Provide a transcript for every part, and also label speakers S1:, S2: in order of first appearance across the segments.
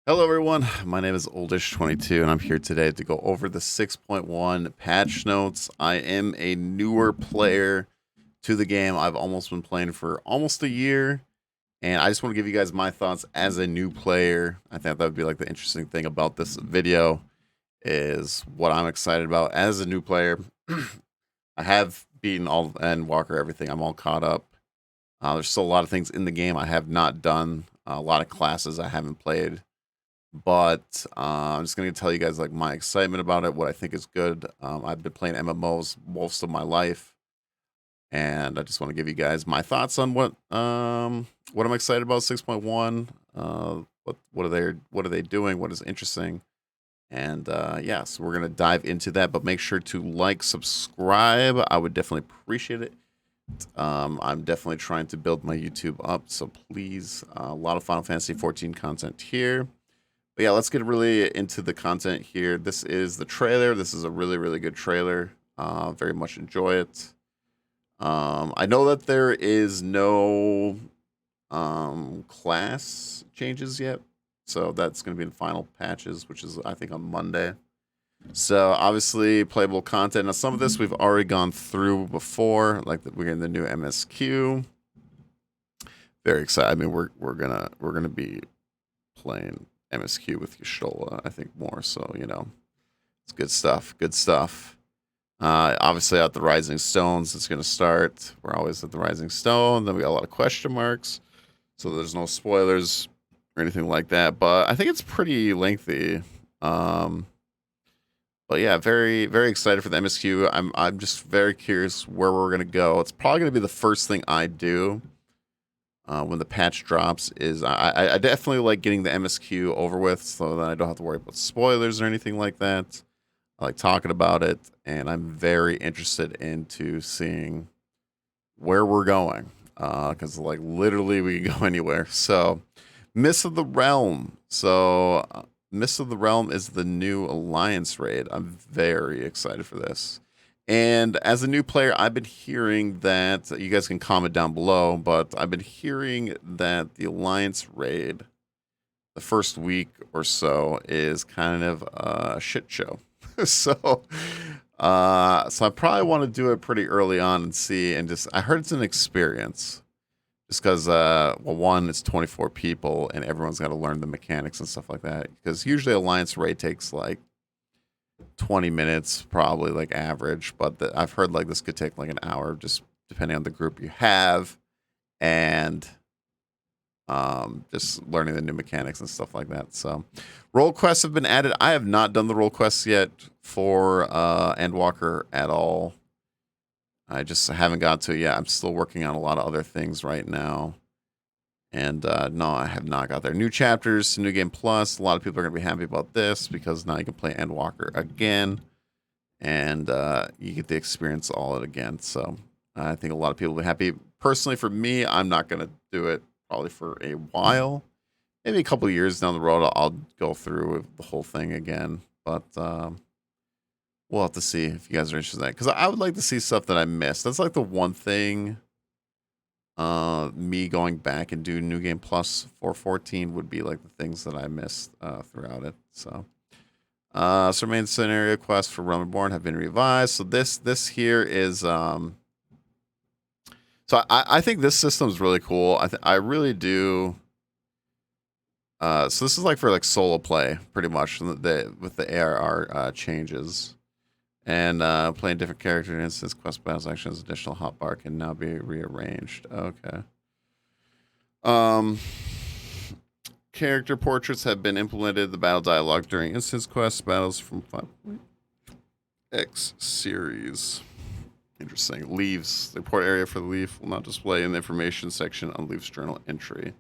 S1: Hello, everyone. My name is oldish 22, and I'm here today to go over the 6.1 patch notes. I am a newer player to the game. I've almost been playing for almost a year, and I just want to give you guys my thoughts as a new player. I think that would be like the interesting thing about this video is what I'm excited about as a new player. I have beaten all and Walker everything. I'm all caught up. There's still a lot of things in the game I have not done. A lot of classes I haven't played, but I'm just going to tell you guys like my excitement about it, what I think is good. I've been playing MMOs most of my life, and I just want to give you guys my thoughts on what I'm excited about 6.1. What are they doing? What is interesting? And yeah, so we're gonna dive into that. But make sure to like, subscribe. I would definitely appreciate it. I'm definitely trying to build my YouTube up, so please, a lot of Final Fantasy 14 content here. But yeah, let's get really into the content here. This is the trailer. This is a really, really good trailer. Very much enjoy it. I know that there is no class changes yet, so that's going to be in final patches, which is I think on Monday. So obviously playable content. Now some of this we've already gone through before, like we're in the new MSQ. Very excited. I mean, we're gonna be playing MSQ with Yashola, I think more. So it's good stuff. Good stuff. Obviously, at the Rising Stones, it's going to start. We're always at the Rising Stone. Then we got a lot of question marks, so there's no spoilers or anything like that. But I think it's pretty lengthy. But yeah, very very excited for the MSQ. I'm just very curious where we're going to go. It's probably going to be the first thing I do when the patch drops. Is I definitely like getting the MSQ over with, so that I don't have to worry about spoilers or anything like that. I like talking about it, and I'm very interested into seeing where we're going, because like literally we can go anywhere. So, Miss of the Realm. So, Miss of the Realm is the new Alliance raid. I'm very excited for this. And as a new player, I've been hearing that you guys can comment down below, but I've been hearing that the Alliance raid, the first week or so, is kind of a shit show. so, so I probably want to do it pretty early on and see. And just, I heard it's an experience, just because, well, one, it's 24 people, and everyone's got to learn the mechanics and stuff like that. Because usually Alliance raid takes like 20 minutes, probably like average. But I've heard like this could take like an hour, just depending on the group you have, and just learning the new mechanics and stuff like that. So, role quests have been added. I have not done the role quests yet for Endwalker at all. I just haven't got to it yet. I'm still working on a lot of other things right now. And no, I have not got there. New chapters, New Game Plus. A lot of people are going to be happy about this because now you can play Endwalker again. And you get the experience all it again. So I think a lot of people will be happy. Personally, for me, I'm not going to do it probably for a while. Maybe a couple of years down the road, I'll go through the whole thing again. But we'll have to see if you guys are interested in that. Because I would like to see stuff that I missed. That's like the one thing. Me going back and do New Game Plus for 14 would be like the things that I missed throughout it. So, main scenario quests for Realm Reborn have been revised. So this here is So I think this system is really cool. I really do. So this is like for like solo play, pretty much with the ARR changes, and playing different character instance quest battles actions. Additional hotbar can now be rearranged. Okay. Character portraits have been implemented. The battle dialogue during instance quest battles from 5.x series. Interesting. Leaves. The report area for the leaf will not display in the information section on Leaf's journal entry.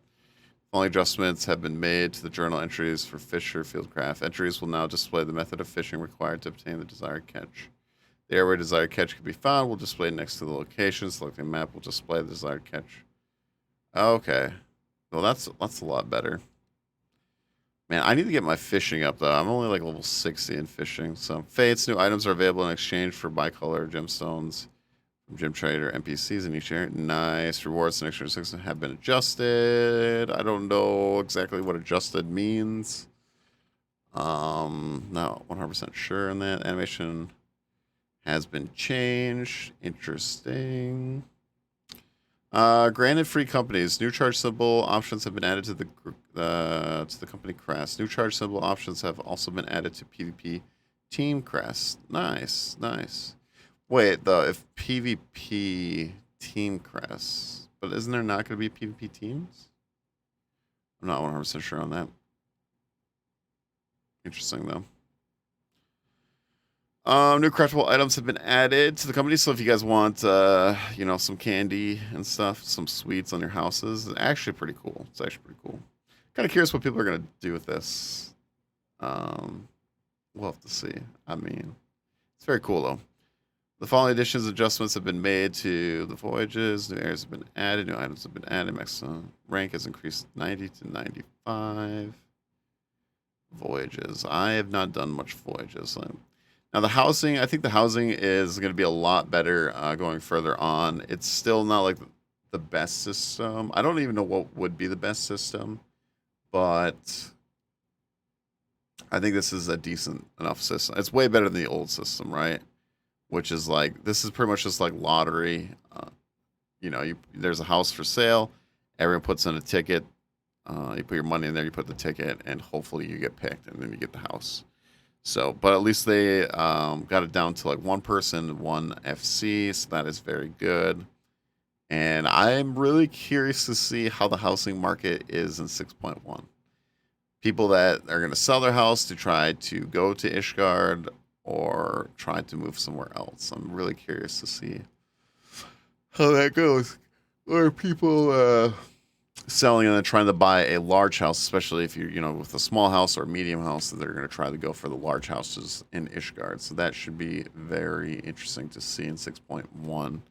S1: Following adjustments have been made to the journal entries for Fisher Fieldcraft. Entries will now display the method of fishing required to obtain the desired catch. The area where desired catch can be found will display next to the location. Selecting map will display the desired catch. Okay. Well, that's a lot better. Man, I need to get my fishing up, though. I'm only like level 60 in fishing. So, fates, new items are available in exchange for bicolor gemstones from gem trader NPCs in each area. Nice. Rewards and extra 6 have been adjusted. I don't know exactly what adjusted means. Not 100% sure on that. Animation has been changed. Interesting. Granted free companies. New charge symbol options have been added to the company crest. New charge symbol options have also been added to PvP team crest. Nice, nice. Wait, though, if PvP team crest, but isn't there not going to be PvP teams? I'm not 100% sure on that. Interesting though. New craftable items have been added to the company, so if you guys want, some candy and stuff, some sweets on your houses, it's actually pretty cool. It's actually pretty cool. Kind of curious what people are gonna do with this. Um, we'll have to see. I mean, it's very cool though. The following editions adjustments have been made to the voyages. New areas have been added. New items have been added. Maximum rank has increased 90 to 95. Voyages. I have not done much voyages. Now the housing, I think the housing is going to be a lot better going further on. It's still not like the best system. I don't even know what would be the best system, but I think this is a decent enough system. It's way better than the old system, right? Which is like this is pretty much just like lottery. There's a house for sale. Everyone puts in a ticket. You put your money in there. You put the ticket, and hopefully you get picked, and then you get the house. So, but at least they got it down to like one person, one FC. So that is very good. And I'm really curious to see how the housing market is in 6.1. People that are going to sell their house to try to go to Ishgard or try to move somewhere else. I'm really curious to see how that goes. Or people selling and then trying to buy a large house, especially if you're, with a small house or a medium house, they're going to try to go for the large houses in Ishgard. So that should be very interesting to see in 6.1.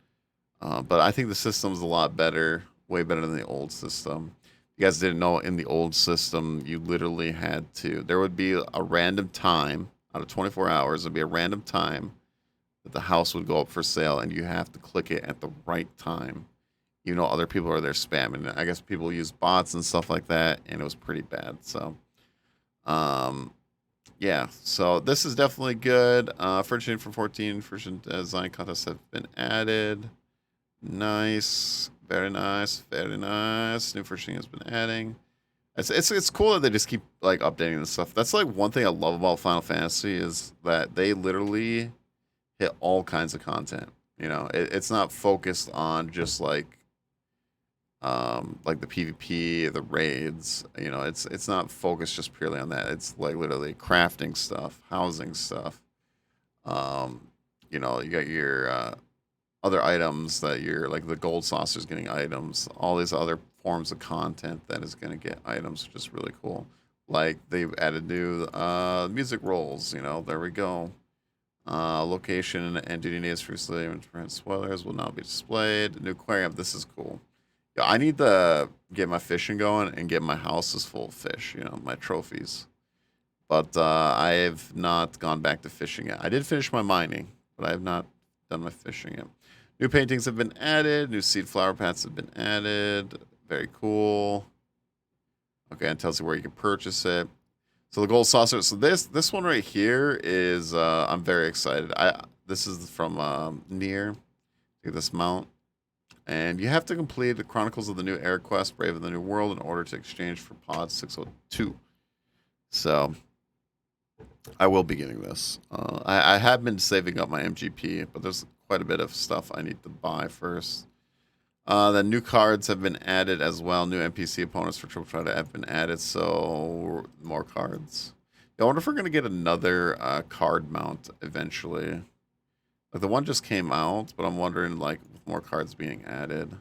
S1: But I think the system's a lot better, way better than the old system. You guys didn't know, in the old system, you literally there would be a random time out of 24 hours, there'd be a random time that the house would go up for sale, and you have to click it at the right time. Other people are there spamming. I guess people use bots and stuff like that, and it was pretty bad. So, yeah. So this is definitely good. Furnishing for 14 version design contests have been added. Nice, very nice, very nice. New furnishing has been adding. It's cool that they just keep like updating this stuff. That's like one thing I love about Final Fantasy is that they literally hit all kinds of content. It's not focused on just like the PvP, the raids. It's not focused just purely on that. It's like literally crafting stuff, housing stuff. You got your other items that you're like the gold saucers getting items, all these other forms of content that is going to get items, which is really cool. Like they've added new music roles. There we go. Location and duty names for slave and prevent spoilers will now be displayed. New aquarium. This is cool. Yeah, I need to get my fishing going and get my houses full of fish, my trophies. But I have not gone back to fishing yet. I did finish my mining, but I have not done my fishing yet. New paintings have been added. New seed flower paths have been added. Very cool. Okay, and tells you where you can purchase it. So the gold saucer. So this one right here is I'm very excited. This is from Nier. This mount. And you have to complete the Chronicles of the New Air quest, Brave of the New World, in order to exchange for Pod 602. So, I will be getting this. I have been saving up my MGP, but there's quite a bit of stuff I need to buy first. The new cards have been added as well. New NPC opponents for Triple Try have been added, so more cards. I wonder if we're going to get another card mount eventually. Like the one just came out, but I'm wondering, like, with more cards being added,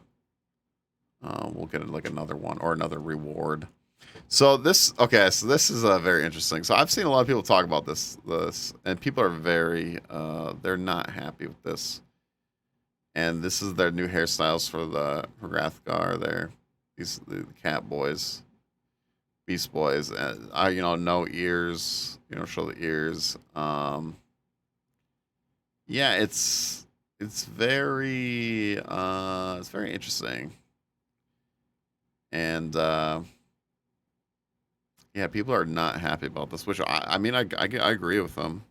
S1: we'll get like another one or another reward. So this is very interesting. So I've seen a lot of people talk about this, and people are very, they're not happy with this. And this is their new hairstyles for Rathgar. The cat boys, beast boys, and no ears. Show the ears. Yeah, it's very interesting, and Yeah, people are not happy about this, which I mean, I agree with them.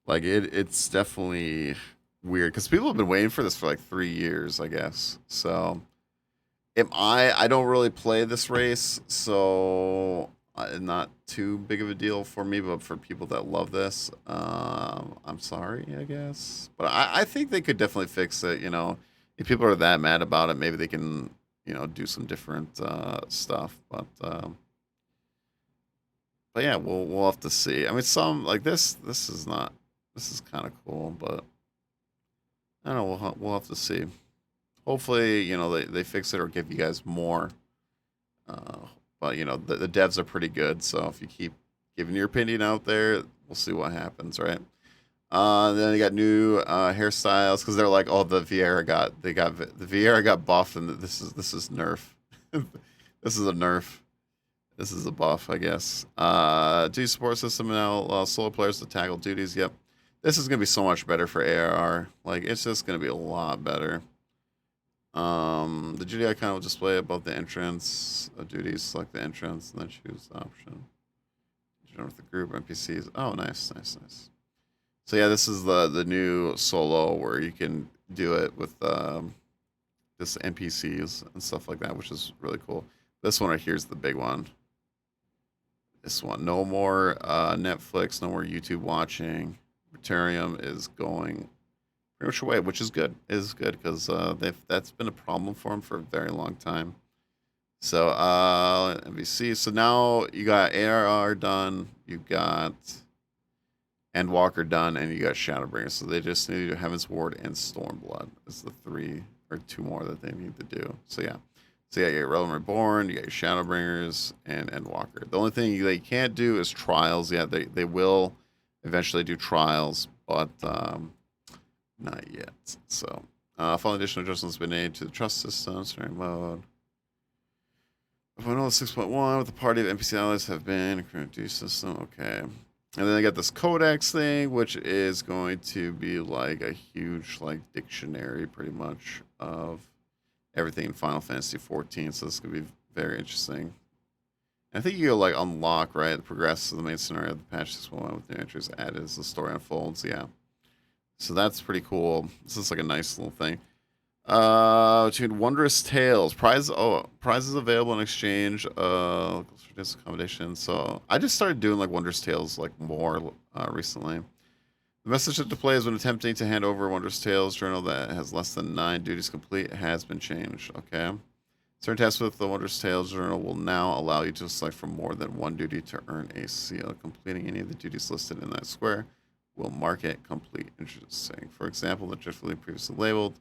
S1: Like it's definitely weird because people have been waiting for this for like 3 years, I guess. So am I don't really play this race, so not too big of a deal for me. But for people that love this, I'm sorry, I guess. But I think they could definitely fix it. If people are that mad about it, maybe they can do some different stuff. But yeah, we'll have to see. I mean, some like this is not this is kind of cool, but I don't know. We'll have to see. Hopefully, they fix it or give you guys more. Uh, but the devs are pretty good, so if you keep giving your opinion out there, we'll see what happens, right? Then you got new hairstyles because they're like, oh, the Vieira got buffed, and this is nerf. This is a nerf. This is a buff, I guess. Duty support system now solo players to tackle duties. Yep, this is gonna be so much better for ARR. Like it's just gonna be a lot better. The duty icon will display above the entrance of duties. Select the entrance and then choose the option. Join with the group NPCs. Oh, nice, nice, nice. So yeah, this is the new solo where you can do it with just NPCs and stuff like that, which is really cool. This one right here is the big one. This one, no more Netflix, no more YouTube watching. Ethereum is going pretty much away, which is good. It is good because that's been a problem for them for a very long time. So NBC. So now you got ARR done, you got Endwalker done, and you got Shadowbringer. So they just need to do Heaven's Ward and Stormblood. It's the 3 or 2 more that they need to do. So yeah. So yeah, you got Realm Reborn, you got your Shadowbringers, and Endwalker. The only thing they can't do is Trials. Yeah, they will eventually do Trials, but not yet. So, following additional adjustments have been made to the trust system, starting mode. 6.1 with the party of NPC allies have been current do system. Okay. And then they got this codex thing, which is going to be like a huge like dictionary pretty much of everything in Final Fantasy 14. So this is gonna be very interesting. And I think you like unlock, right? Progress to the main scenario of the patch 6.1 with new entries added as the story unfolds. Yeah. So that's pretty cool. This is like a nice little thing. Between Wondrous Tales, prizes available in exchange. Accommodation. So I just started doing like Wondrous Tales like more recently. The message that displays when attempting to hand over Wondrous Tales journal that has less than 9 duties complete has been changed. Okay. Certain tasks with the Wondrous Tales journal will now allow you to select from more than one duty to earn a seal. Completing any of the duties listed in that square will mark it complete. Interesting. For example, the driftly previously labeled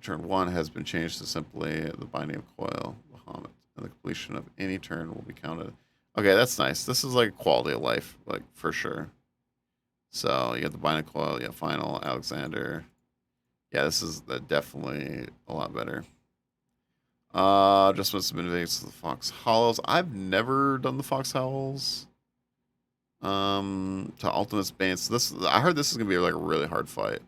S1: turn 1 has been changed to simply the binding of coil, Bahamut, and the completion of any turn will be counted. Okay, that's nice. This is like quality of life, like for sure. So you got the binding coil, yeah, final, Alexander. Yeah, this is definitely a lot better. Adjustments have been made to the Fox Hollows. I've never done the Fox Hollows. To Ultimate's Bane. So I heard this is gonna be like a really hard fight.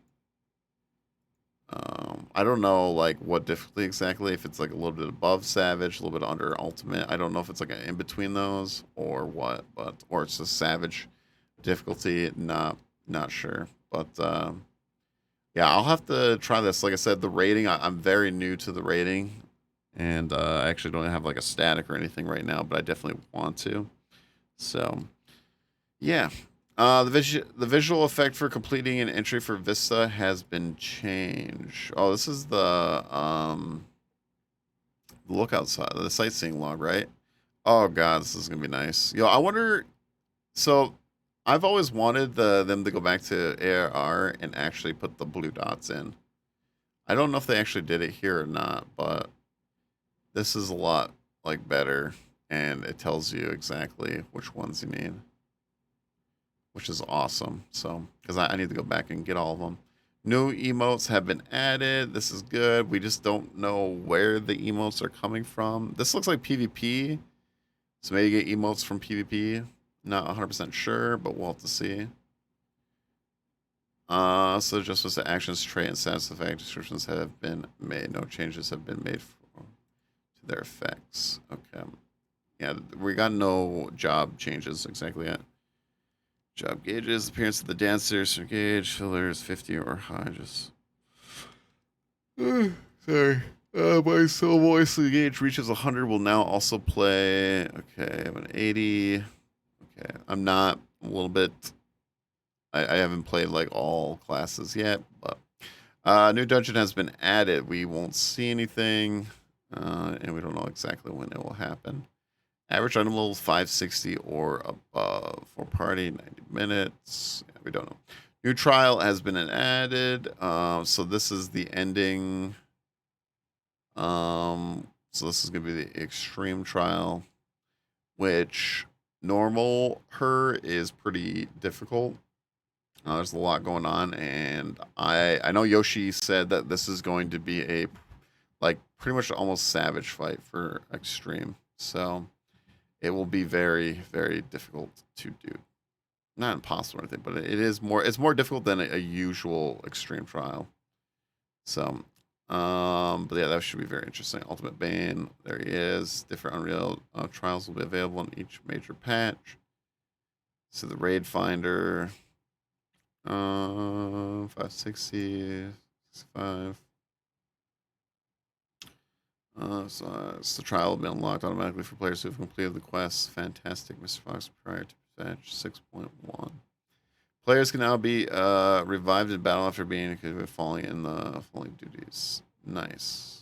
S1: I don't know like what difficulty exactly. If it's like a little bit above Savage, a little bit under Ultimate. I don't know if it's like an in between those or what, or it's just Savage difficulty. Not sure, but yeah, I'll have to try this. Like I said, the rating. I'm very new to the rating, and I actually don't have like a static or anything right now, but I definitely want to. So yeah. The visual effect for completing an entry for Vista has been changed. Oh, this is the lookout side, the sightseeing log, right? Oh god, this is gonna be nice. Yo, I wonder. So, I've always wanted them to go back to ARR and actually put the blue dots in. I don't know if they actually did it here or not, but this is a lot like better, and it tells you exactly which ones you need, which is awesome. So, because I need to go back and get all of them. New emotes have been added. This is good. We just don't know where the emotes are coming from. This looks like PvP. So maybe get emotes from PvP. Not 100% sure, but we'll have to see. So just as the actions, trait, and status effect descriptions have been made. No changes have been made to their effects. Okay. Yeah, we got no job changes exactly yet. Job gauges, appearance of the dancers, gauge, fillers, 50 or high, just sorry. My soul voice gauge reaches 100 will now also play. Okay, I'm an 80. Okay, I'm not a little bit. I haven't played like all classes yet, but new dungeon has been added. We won't see anything, and we don't know exactly when it will happen. Average item level is 560 or above. For party, 90 minutes. Yeah, we don't know. New trial has been added. So this is the ending. So this is gonna be the extreme trial, which normal her is pretty difficult. There's a lot going on, and I know Yoshi said that this is going to be a like pretty much almost savage fight for extreme. So it will be very difficult to do. Not impossible or anything, but it is more. It's more difficult than a usual extreme trial. So, but yeah, that should be very interesting. Ultimate Bane, there he is. Different Unreal trials will be available in each major patch. So the Raid Finder, 560, 65. So the trial will be unlocked automatically for players who have completed the quest. Fantastic, Mr. Fox, prior to patch 6.1. Players can now be revived in battle after being falling in the falling duties. Nice.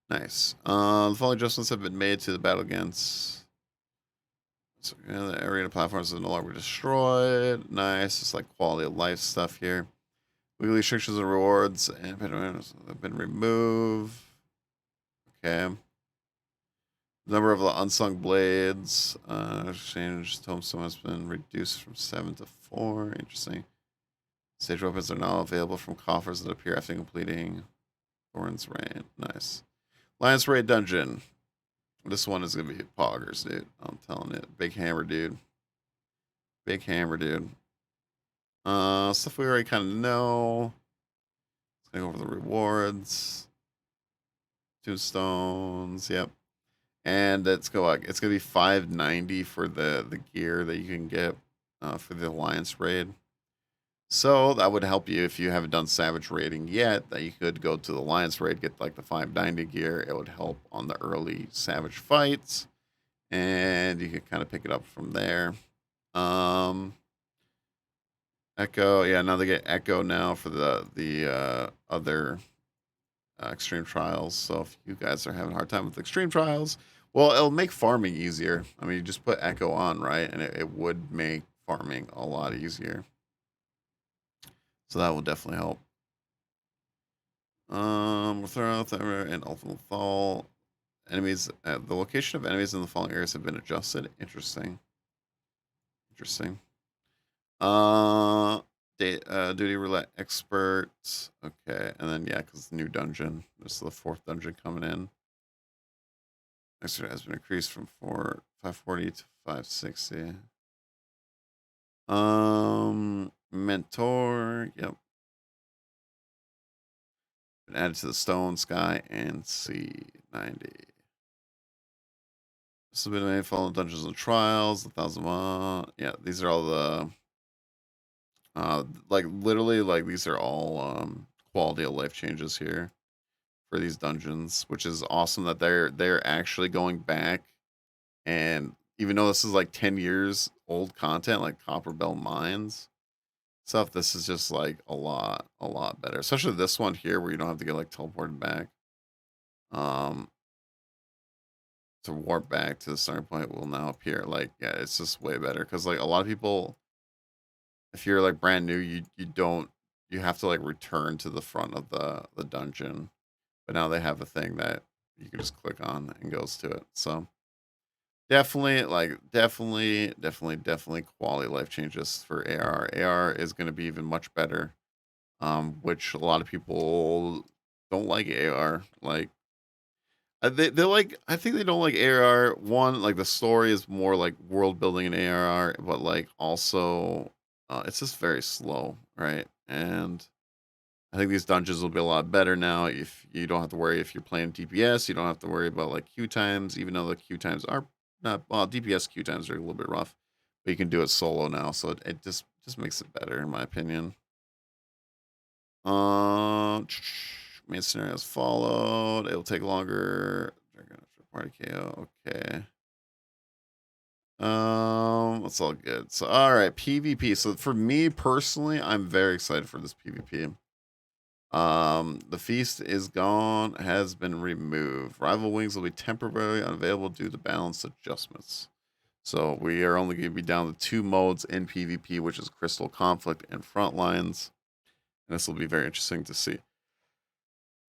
S1: Nice. The following adjustments have been made to the battle against. So, yeah, the arena platforms are no longer destroyed. Nice. It's like quality of life stuff here. Weekly restrictions and rewards have been removed. Okay. Number of the unsung blades exchange tombstone has been reduced from 7 to 4. Interesting. Stage weapons are now available from coffers that appear after completing Thorn's Rain. Nice. Lion's Raid Dungeon. This one is going to be poggers, dude. I'm telling you. Big hammer, dude. Big hammer, dude. Stuff we already kind of know. Let's go over the rewards. Tombstones. Yep. And it's gonna be 590 for the gear that you can get for the Alliance raid. So that would help you if you haven't done Savage raiding yet. That you could go to the Alliance raid, get like the 590 gear. It would help on the early Savage fights, and you could kind of pick it up from there. Echo, yeah. Now they get Echo now for the other extreme trials. So if you guys are having a hard time with extreme trials, well, it'll make farming easier. I mean, you just put Echo on, right? And it would make farming a lot easier. So that will definitely help. Without and ultimate fall. Enemies, the location of enemies in the falling areas have been adjusted. Interesting. Interesting. Uh, duty roulette experts. Okay, and then yeah, because the new dungeon. This is the 4th dungeon coming in. Extra has been increased from 540 to 560. Mentor. Yep. Been added to the stone, sky, and sea. 90. This has been made following dungeons and trials. 1,000. Yeah, these are all the. Like literally, like these are all quality of life changes here for these dungeons, which is awesome that they're actually going back. And even though this is like 10 years old content, like Copper Bell Mines stuff, this is just like a lot better. Especially this one here where you don't have to get like teleported back. Um, to warp back to the starting point will now appear. Like, yeah, it's just way better. Because like a lot of people, if you're like brand new, you don't you have to like return to the front of the dungeon. But now they have a thing that you can just click on and goes to it. So definitely quality life changes for AR. AR is going to be even much better, which a lot of people don't like AR. Like they like I think they don't like AR. One, like the story is more like world building in AR, but like also it's just very slow, right? And I think these dungeons will be a lot better now. If you don't have to worry if you're playing DPS, you don't have to worry about like queue times, even though the queue times are not well. DPS queue times are a little bit rough, but you can do it solo now, so it just makes it better in my opinion. Main scenario is followed. It'll take longer. Party KO. Okay. That's all good. So, all right, PvP. So for me personally, I'm very excited for this PvP. The feast is gone, has been removed. Rival wings will be temporarily unavailable due to balance adjustments. So we are only going to be down to 2 modes in PvP, which is Crystal Conflict and Frontlines. And this will be very interesting to see.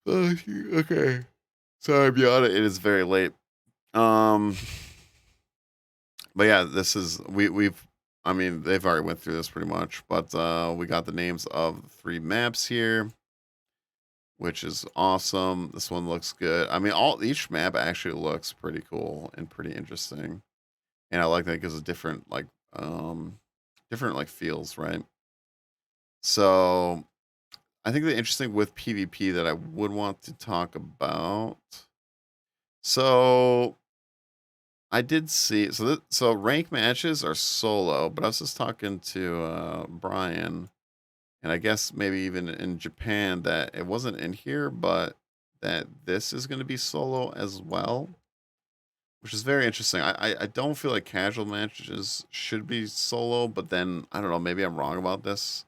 S1: Okay. Sorry, beyond it. It is very late. But yeah, this is we've I mean, they've already went through this pretty much, but we got the names of the 3 maps here, which is awesome. This one looks good. I mean, each map actually looks pretty cool and pretty interesting. And I like that because it's different different like feels, right? So I think the interesting with PvP that I would want to talk about. So I did see so rank matches are solo, but I was just talking to Brian, and I guess maybe even in Japan that it wasn't in here, but that this is going to be solo as well, which is very interesting. I don't feel like casual matches should be solo, but then I don't know, maybe I'm wrong about this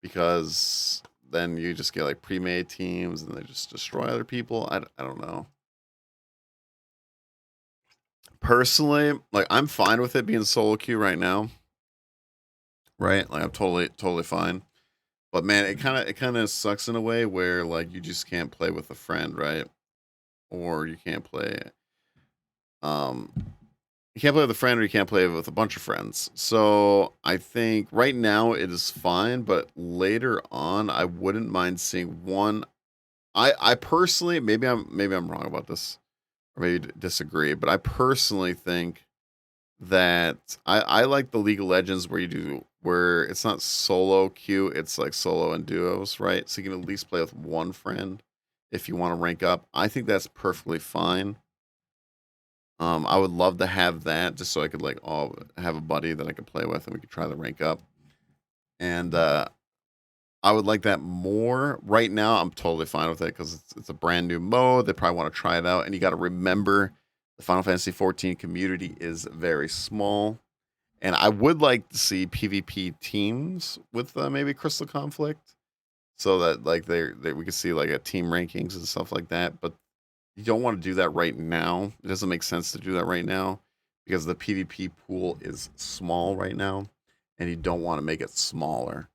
S1: because then you just get like pre-made teams and they just destroy other people. I don't know. Personally, like I'm fine with it being solo queue right now, right? Like I'm totally fine. But man, it kind of sucks in a way where like you just can't play with a friend, right? Or um you can't play with a friend or you can't play with a bunch of friends. So I think right now it is fine, but later on I wouldn't mind seeing one. I personally maybe I'm wrong about this or maybe disagree, but I personally think that I like the League of Legends where it's not solo queue, it's like solo and duos, right? So you can at least play with one friend if you want to rank up. I think that's perfectly fine. I would love to have that just so I could like have a buddy that I could play with and we could try to rank up. And I would like that more. Right now, I'm totally fine with it because it's a brand new mode. They probably want to try it out, and you got to remember the Final Fantasy 14 community is very small. And I would like to see PvP teams with maybe Crystal Conflict, so that like we could see like a team rankings and stuff like that. But you don't want to do that right now. It doesn't make sense to do that right now because the PvP pool is small right now, and you don't want to make it smaller.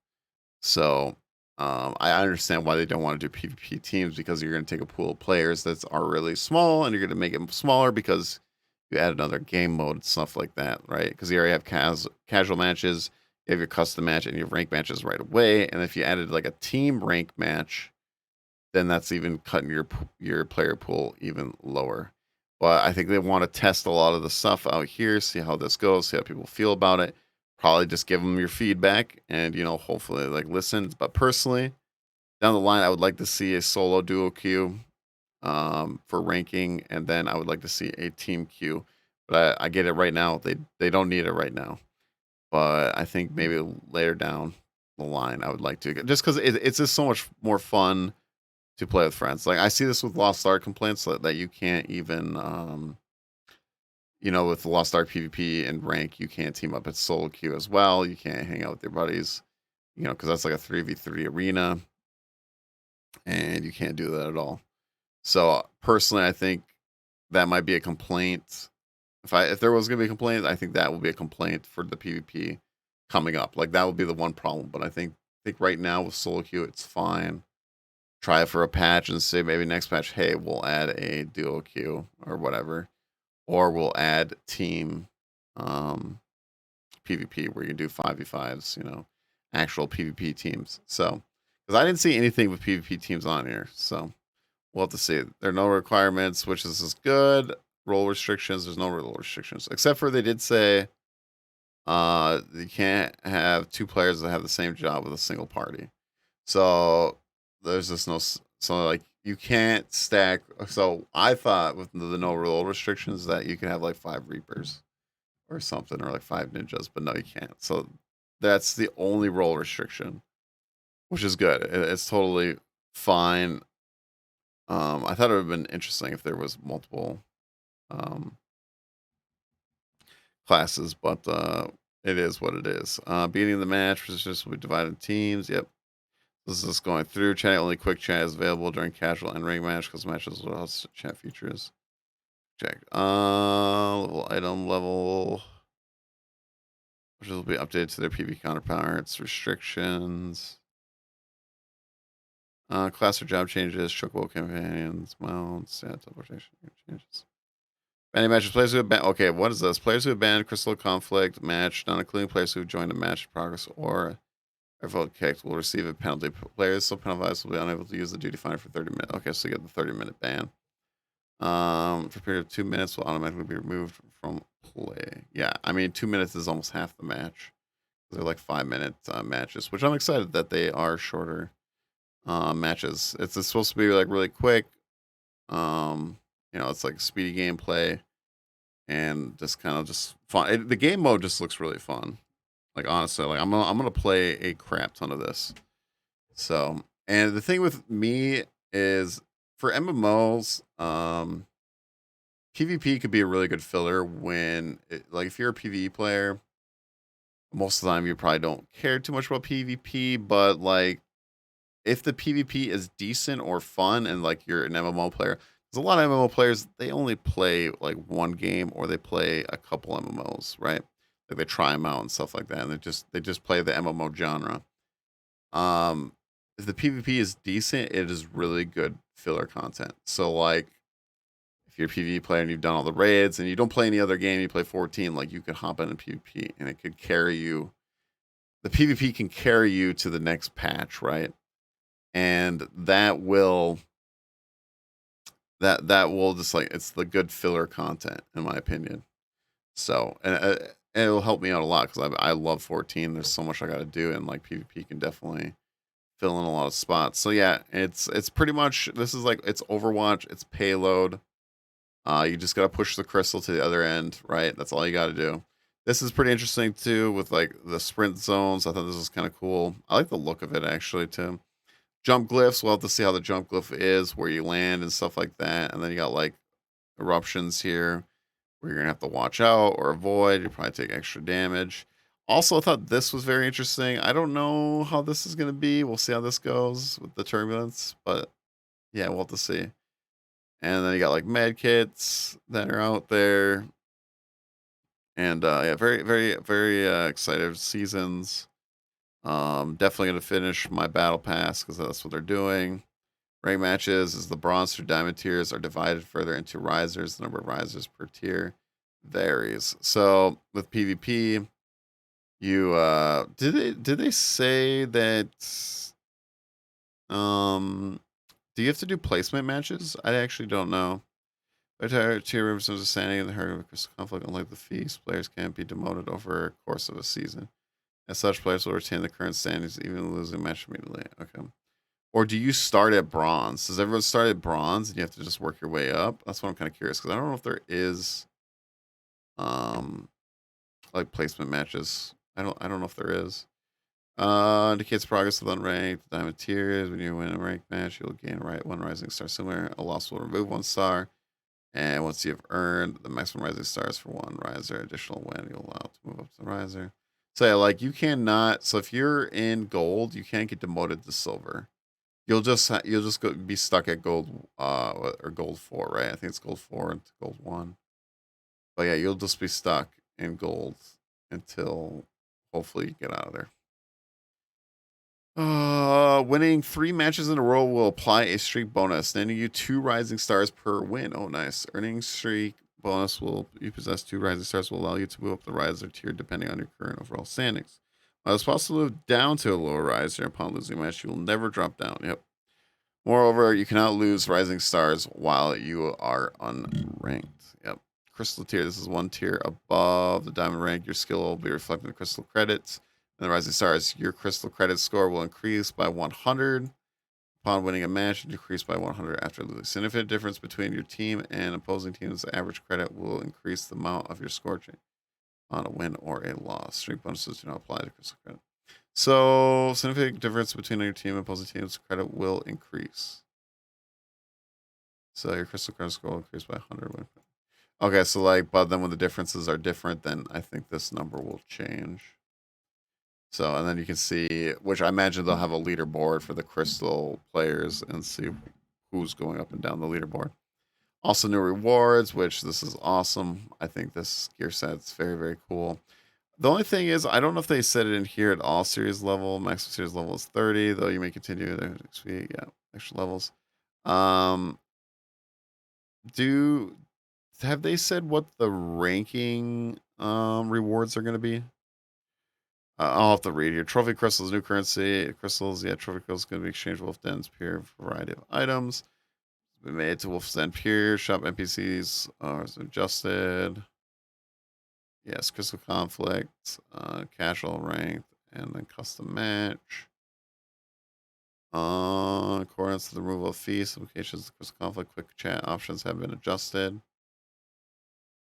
S1: So I understand why they don't want to do PvP teams because you're going to take a pool of players that are really small and you're going to make it smaller because you add another game mode and stuff like that, right? Because you already have casual matches, you have your custom match, and you have rank matches right away. And if you added like a team rank match, then that's even cutting your player pool even lower. But I think they want to test a lot of the stuff out here, see how this goes, see how people feel about it. Probably just give them your feedback, and hopefully like listen. But personally, down the line, I would like to see a solo duo queue for ranking, and then I would like to see a team queue. But I get it right now. They don't need it right now. But I think maybe later down the line, I would like to just because it's just so much more fun to play with friends. Like I see this with Lost Ark complaints that you can't even with the Lost Ark PvP and rank, you can't team up at solo queue as well. You can't hang out with your buddies, because that's like a 3v3 arena, and you can't do that at all. So personally, I think that might be a complaint. If there was gonna be a complaint, I think that will be a complaint for the PvP coming up. Like that would be the one problem. But I think right now with solo queue, it's fine. Try it for a patch and say maybe next patch, hey, we'll add a duo queue or whatever, or we'll add team um, PvP where you can do 5v5s, actual PvP teams. So, because I didn't see anything with PvP teams on here, so we'll have to see. There are no requirements, which is good. Role restrictions, there's no role restrictions, except for they did say you can't have 2 players that have the same job with a single party. So there's just no so like you can't stack. So I thought with the no roll restrictions that you can have like 5 Reapers or something, or like 5 ninjas, but no, you can't. So that's the only roll restriction, which is good. It's totally fine. I thought it would have been interesting if there was multiple um, classes, but it is what it is. Beating the match participants will be divided in teams. Yep. This is going through. Chat only quick chat is available during casual and ring match because matches will host chat features. Check. Level item level. Which will be updated to their PV counterparts. Restrictions. Class or job changes. Chocobo companions. Mounts. Yeah, teleportation changes. Any matches, players who have banned. Okay, what is this? Players who have banned Crystal Conflict match, not including players who have joined a match in progress or are vote kicked, will receive a penalty. Players so penalized will be unable to use the duty finder for 30 minutes. Okay, so you get the 30-minute ban. For a period of 2 minutes, will automatically be removed from play. Yeah, I mean, 2 minutes is almost half the match. They're like 5-minute matches, which I'm excited that they are shorter matches. It's supposed to be like really quick. It's like speedy gameplay and just kind of just fun. The game mode just looks really fun. Like honestly, like I'm gonna play a crap ton of this. So, and the thing with me is for MMOs, PvP could be a really good filler when, like, if you're a PvE player, most of the time you probably don't care too much about PvP, but like if the PvP is decent or fun and like you're an MMO player, there's a lot of MMO players, they only play like one game or they play a couple MMOs, right? Like they try them out and stuff like that, and they just play the MMO genre. Um, if the PvP is decent, it is really good filler content. So like if you're a PvE player and you've done all the raids and you don't play any other game, you play 14, like you could hop in a PvP and it could carry you. The PvP can carry you to the next patch, right? And that will just like it's the good filler content in my opinion. So and it'll help me out a lot because I love 14. There's so much I got to do, and like PvP can definitely fill in a lot of spots. So yeah, it's pretty much this is like it's Overwatch, it's payload. You just gotta push the crystal to the other end, right? That's all you gotta do. This is pretty interesting too with like the sprint zones. I thought this was kind of cool. I like the look of it actually too. Jump glyphs, we'll have to see how the jump glyph is, where you land and stuff like that. And then you got like eruptions here where you're gonna have to watch out or avoid. You probably take extra damage. Also, I thought this was very interesting. I don't know how this is gonna be. We'll see how this goes with the turbulence, but yeah, we'll have to see. And then you got like med kits that are out there. And yeah, very, very, very excited seasons. Definitely gonna finish my battle pass because that's what they're doing. Rank matches is the bronze through diamond tiers are divided further into risers. The number of risers per tier varies. So with PvP, you did they say that do you have to do placement matches? I actually don't know. Entire tier represents a standing in the heart of a crystal conflict. Unlike the feast, players can't be demoted over a course of a season. As such, players will retain the current standings, even losing a match immediately. Okay. Or do you start at bronze? Does everyone start at bronze and you have to just work your way up? That's what I'm kind of curious because I don't know if there is um like placement matches. I don't know if there is. Indicates progress with unranked diamond tiers. When you win a ranked match, you'll gain one rising star. Similar, a loss will remove 1 star. And once you've earned the maximum rising stars for 1 riser, additional win, you'll allow to move up to the riser. So yeah, like you cannot. So if you're in gold, you can't get demoted to silver. You'll just be stuck at gold or gold 4, right? I think it's gold 4 and gold 1. But yeah, you'll just be stuck in gold until hopefully you get out of there. Winning 3 matches in a row will apply a streak bonus, netting you 2 rising stars per win. Oh, nice. Earning streak bonus will you possess 2 rising stars will allow you to move up the riser tier depending on your current overall standings. While it's possible to move down to a lower riser upon losing a match, you will never drop down. Yep. Moreover, you cannot lose rising stars while you are unranked. Yep. Crystal tier. This is 1 tier above the diamond rank. Your skill will be reflected in the crystal credits. And the rising stars, your crystal credit score will increase by 100. Upon winning a match, decrease by 100 after losing. Significant difference between your team and opposing team's average credit will increase the amount of your score change on a win or a loss. Streak bonuses do not apply to crystal credit. So, significant difference between your team and opposing team's credit will increase. So, your crystal credit score will increase by 100. Okay, so like, but then when the differences are different, then I think this number will change. So, and then you can see, which I imagine they'll have a leaderboard for the crystal players and see who's going up and down the leaderboard. Also, new rewards, which this is awesome. I think this gear set's very, very cool. The only thing is, I don't know if they said it in here at all series level. Maximum series level is 30, though you may continue there next week. Yeah, extra levels. Do have they said what the ranking rewards are going to be? I'll have to read here. Trophy crystals, new currency. Crystals, yeah, trophy crystals going to be exchanged with Wolf Den's Pier, variety of items. Be made to Wolf's Den Pier. Shop NPCs are adjusted. Yes, crystal conflict, casual ranked, and then custom match. Accordance to the removal of fees, applications, crystal conflict, quick chat options have been adjusted.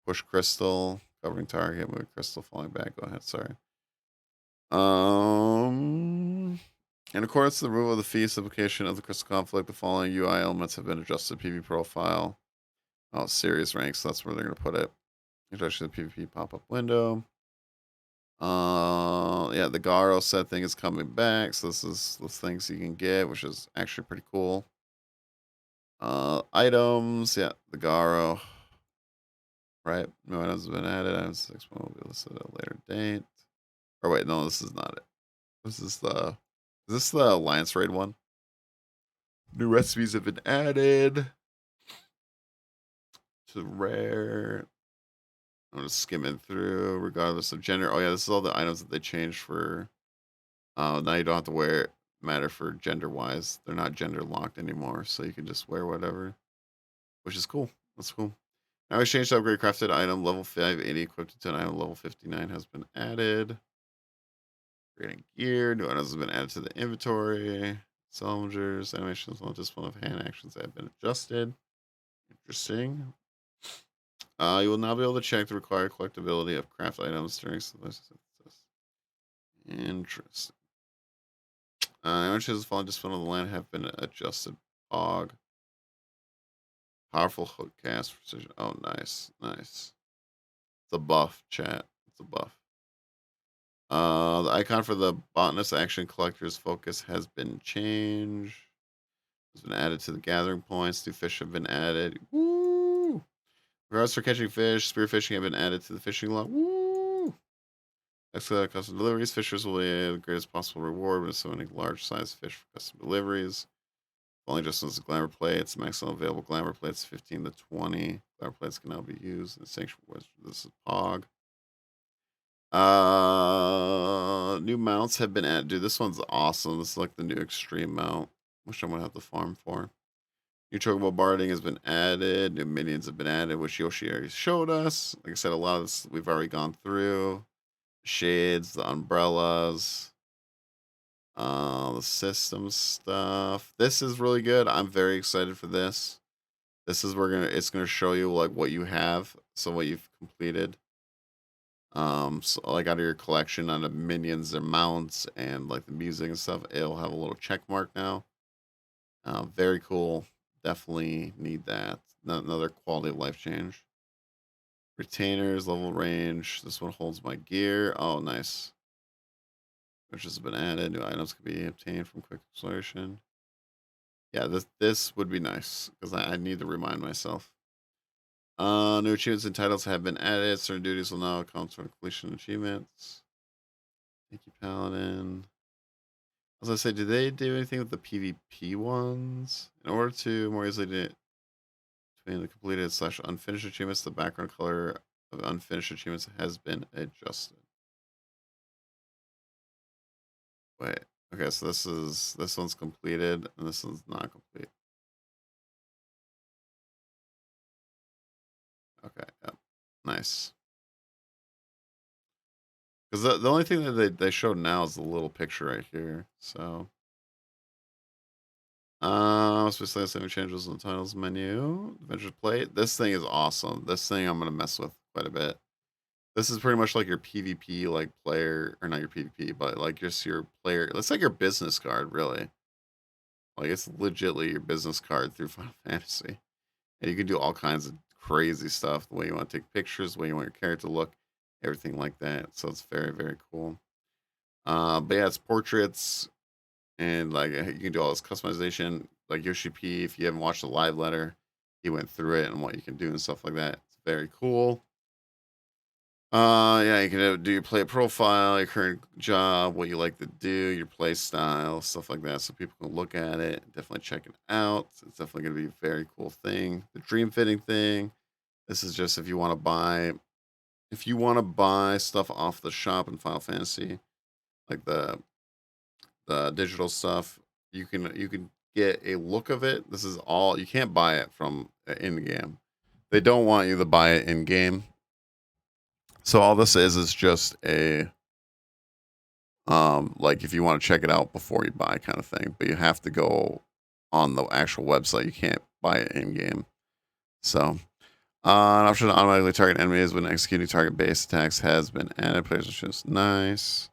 S1: Push crystal, covering target, move crystal, falling back. Go ahead, sorry. In accordance to the removal of the fee application of the crystal conflict, the following UI elements have been adjusted. PV profile. Oh, series ranks. That's where they're going to put it. Introduction to the PvP pop-up window. Yeah, the Garo set thing is coming back. So this is the things you can get, which is actually pretty cool. Items. Yeah, the Garo. Right. No items have been added. Items 6 will be listed at a later date. Or wait, no, this is not it. This is the. Is this the Alliance Raid one? New recipes have been added to rare. I'm just skimming through, regardless of gender. Oh yeah, this is all the items that they changed for. Now you don't have to wear it. Matter for gender wise. They're not gender locked anymore, so you can just wear whatever, which is cool. That's cool. Now exchange to upgrade crafted item level 580 equipped to an item level 59 has been added. Creating gear. New items have been added to the inventory. Salvagers, animations, on discipline of hand actions have been adjusted. Interesting. You will now be able to check the required collectability of craft items during synthesis. Interesting. Animations falling discipline of the land have been adjusted. Pog. Powerful hook cast precision. Oh, nice. Nice. It's a buff, chat. It's a buff. The icon for the botanist action collector's focus has been changed. Has been added to the gathering points. New fish have been added. Woo! Regards for catching fish, spearfishing have been added to the fishing log. Woo! Excellent custom deliveries. Fishers will get the greatest possible reward when summoning large sized fish for custom deliveries. Only just as glamour plates. Maximum available glamour plates 15 to 20. Glamour plates can now be used in the sanctuary. This is Pog. New mounts have been added. Dude, this one's awesome. This is like the new extreme mount, which I'm gonna have to farm for. New chocobo barding has been added. New minions have been added, which Yoshi already showed us. Like I said, a lot of this we've already gone through. Shades, the umbrellas, the system stuff. This is really good. I'm very excited for this. This is where it's gonna show you like what you have, so what you've completed. So like out of your collection on the minions and mounts and like the music and stuff, it'll have a little check mark now. Very cool. Definitely need that. Another quality of life change. Retainers, level range. This one holds my gear. Oh, nice. Which has been added. New items can be obtained from quick exploration. Yeah, this would be nice because I need to remind myself. New achievements and titles have been added. Certain duties will now count toward completion achievements. Thank you, Paladin. I was gonna say, did they do anything with the PvP ones? In order to more easily do between the completed / unfinished achievements, the background color of unfinished achievements has been adjusted. Wait. Okay, so this one's completed and this one's not complete. Okay, yep. Nice. Because the only thing that they showed now is the little picture right here. So Specifically saving changes in the titles menu. Adventure plate. This thing is awesome. This thing I'm gonna mess with quite a bit. This is pretty much like your PvP like player, or not your PvP, but like just your player. It's like your business card, really. Like it's legitly your business card through Final Fantasy. And you can do all kinds of crazy stuff. The way you want to take pictures, the way you want your character to look, everything like that. So it's very, very cool. But yeah, it's portraits, and like you can do all this customization. Like Yoshi P, if you haven't watched the live letter, he went through it and what you can do and stuff like that. It's very cool. Yeah, you can do your play profile, your current job, what you like to do, your play style, stuff like that, so people can look at it. Definitely check it out. It's definitely going to be a very cool thing. The dream fitting thing. This is just if you want to buy stuff off the shop in Final Fantasy, like the digital stuff, you can get a look of it. This is all, you can't buy it from in game. They don't want you to buy it in game. So all this is just a like if you want to check it out before you buy kind of thing, but you have to go on the actual website. You can't buy it in game. So an option to automatically target enemies when executing target based attacks has been added. Players will choose nice.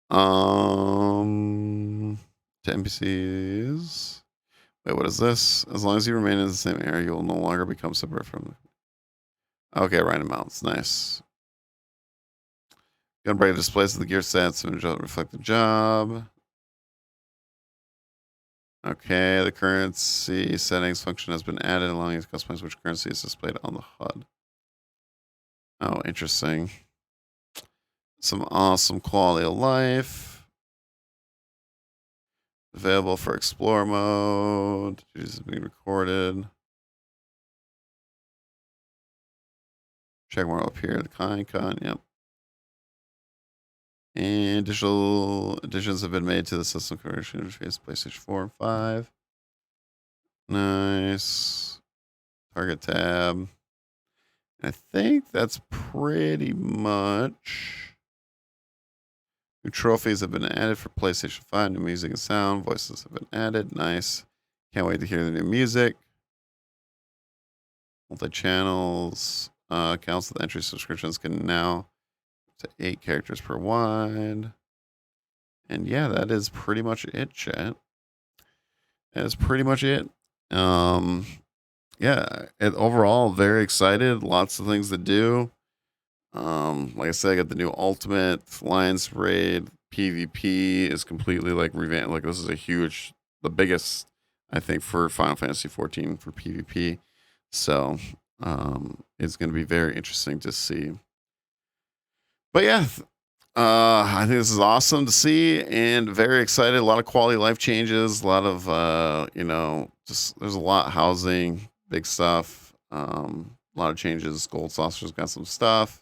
S1: To NPCs. Wait, what is this? As long as you remain in the same area, you will no longer become separate from. Okay, random mounts. Nice. Gunbreaker displays the gear stats to reflect the job. Okay, the currency settings function has been added, allowing you to customize which currency is displayed on the HUD. Oh, interesting. Some awesome quality of life. Available for explore mode. This is being recorded. Check more up here. The con, yep. And additional additions have been made to the system conversion interface, PlayStation 4 and 5. Nice. Target tab. I think that's pretty much. New trophies have been added for PlayStation 5. New music and sound. Voices have been added. Nice. Can't wait to hear the new music. Multi-channels. Counts of the entry subscriptions can now to 8 characters per wide. And yeah, that is pretty much it, chat. That is pretty much it. Yeah, overall, very excited. Lots of things to do. Like I said, I got the new Ultimate Alliance Raid. PvP is completely like revamped. Like this is the biggest, I think, for Final Fantasy 14 for PvP. So it's going to be very interesting to see. But yeah, I think this is awesome to see and very excited. A lot of quality life changes. A lot of just there's a lot housing, big stuff. A lot of changes. Gold Saucer's got some stuff.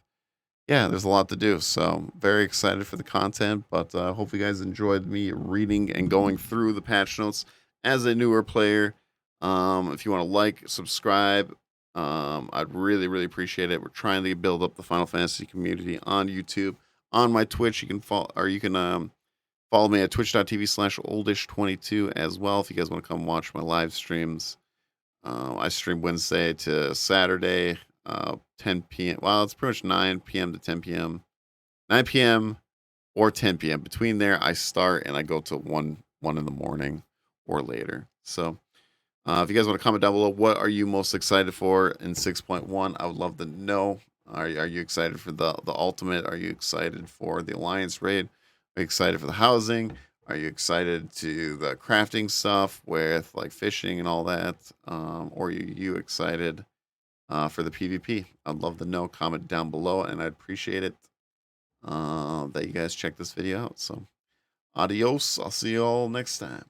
S1: Yeah, there's a lot to do. So very excited for the content. But hope you guys enjoyed me reading and going through the patch notes as a newer player. If you want to like, subscribe, I'd really, really appreciate it. We're trying to build up the Final Fantasy community on YouTube. On my Twitch, you can follow me at twitch.tv/oldish22 as well if you guys want to come watch my live streams. I stream Wednesday to Saturday, 10 p.m. Well, it's pretty much 9 p.m. to 10 p.m. 9 p.m. or 10 p.m. Between there, I start and I go to 1 in the morning or later. So if you guys want to comment down below, what are you most excited for in 6.1? I would love to know. Are you excited for the ultimate? Are you excited for the Alliance raid? Are you excited for the housing? Are you excited to the crafting stuff with like fishing and all that? Or are you excited for the PvP? I'd love to know. Comment down below, and I'd appreciate it that you guys check this video out. So adios. I'll see you all next time.